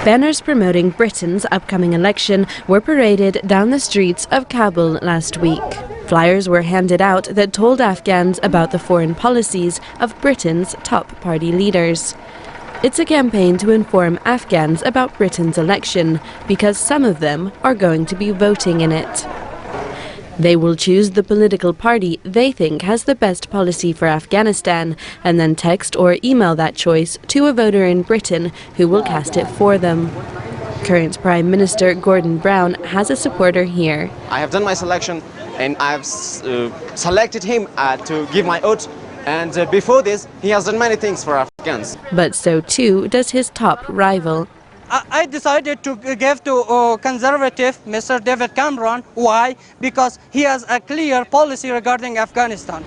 Banners promoting Britain's upcoming election were paraded down the streets of Kabul last week. Flyers were handed out that told Afghans about the foreign policies of Britain's top party leaders. It's a campaign to inform Afghans about Britain's election, because some of them are going to be voting in it. They will choose the political party they think has the best policy for Afghanistan and then text or email that choice to a voter in Britain who will cast it for them. Current Prime Minister Gordon Brown has a supporter here. I have done my selection and I've selected him to give my vote. And before this, he has done many things for Afghans. But so too does his top rival. I decided to give to Conservative Mr. David Cameron. Why? Because he has a clear policy regarding Afghanistan.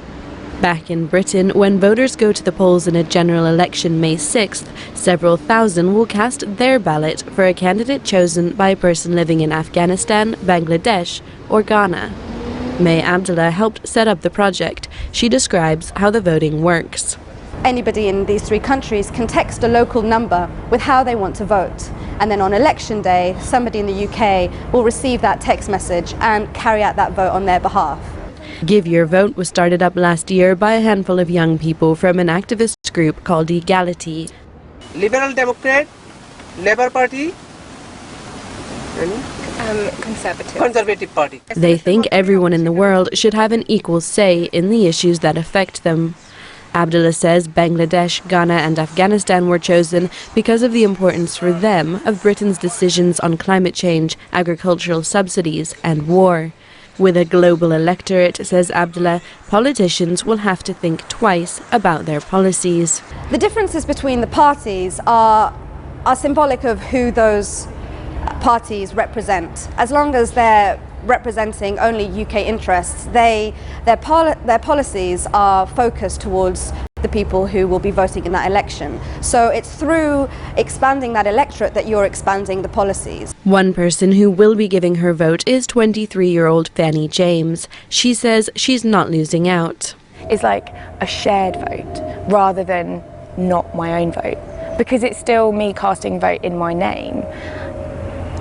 Back in Britain, when voters go to the polls in a general election May 6th, several thousand will cast their ballot for a candidate chosen by a person living in Afghanistan, Bangladesh or Ghana. May Abdullah helped set up the project. She describes how the voting works. Anybody in these three countries can text a local number with how they want to vote. And then on election day, somebody in the UK will receive that text message and carry out that vote on their behalf. Give Your Vote was started up last year by a handful of young people from an activist group called Egality. Liberal Democrat, Labour Party, Conservative Party. They think everyone in the world should have an equal say in the issues that affect them. Abdullah says Bangladesh, Ghana and Afghanistan were chosen because of the importance for them of Britain's decisions on climate change, agricultural subsidies and war. With a global electorate, says Abdullah, politicians will have to think twice about their policies. The differences between the parties are symbolic of who those parties represent. As long as they're representing only UK interests, their policies are focused towards the people who will be voting in that election. So it's through expanding that electorate that you're expanding the policies. One person who will be giving her vote is 23-year-old Fanny James. She says she's not losing out. It's like a shared vote rather than not my own vote, because it's still me casting a vote in my name.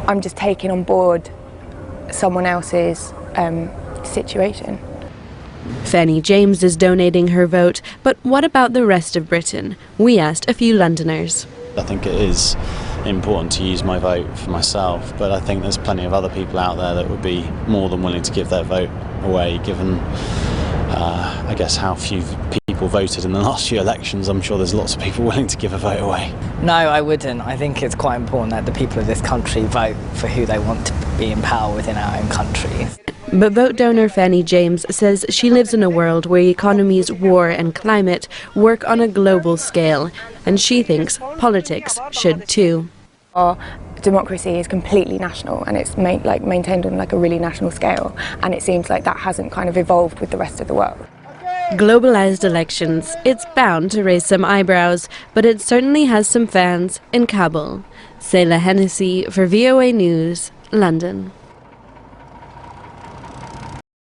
I'm just taking on board someone else's situation. Fanny James is donating her vote, but what about the rest of Britain? We asked a few Londoners. I think it is important to use my vote for myself, but I think there's plenty of other people out there that would be more than willing to give their vote away, given I guess how few people voted in the last few elections. I'm sure there's lots of people willing to give a vote away. No, I wouldn't. I think it's quite important that the people of this country vote for who they want to be in power within our own country. But vote donor Fanny James says she lives in a world where economies, war and climate work on a global scale, and she thinks politics should too. Our democracy is completely national, and it's maintained on a really national scale, and it seems like that hasn't kind of evolved with the rest of the world. Globalized elections, it's bound to raise some eyebrows, but it certainly has some fans in Kabul. Sayla Hennessy for VOA News, London.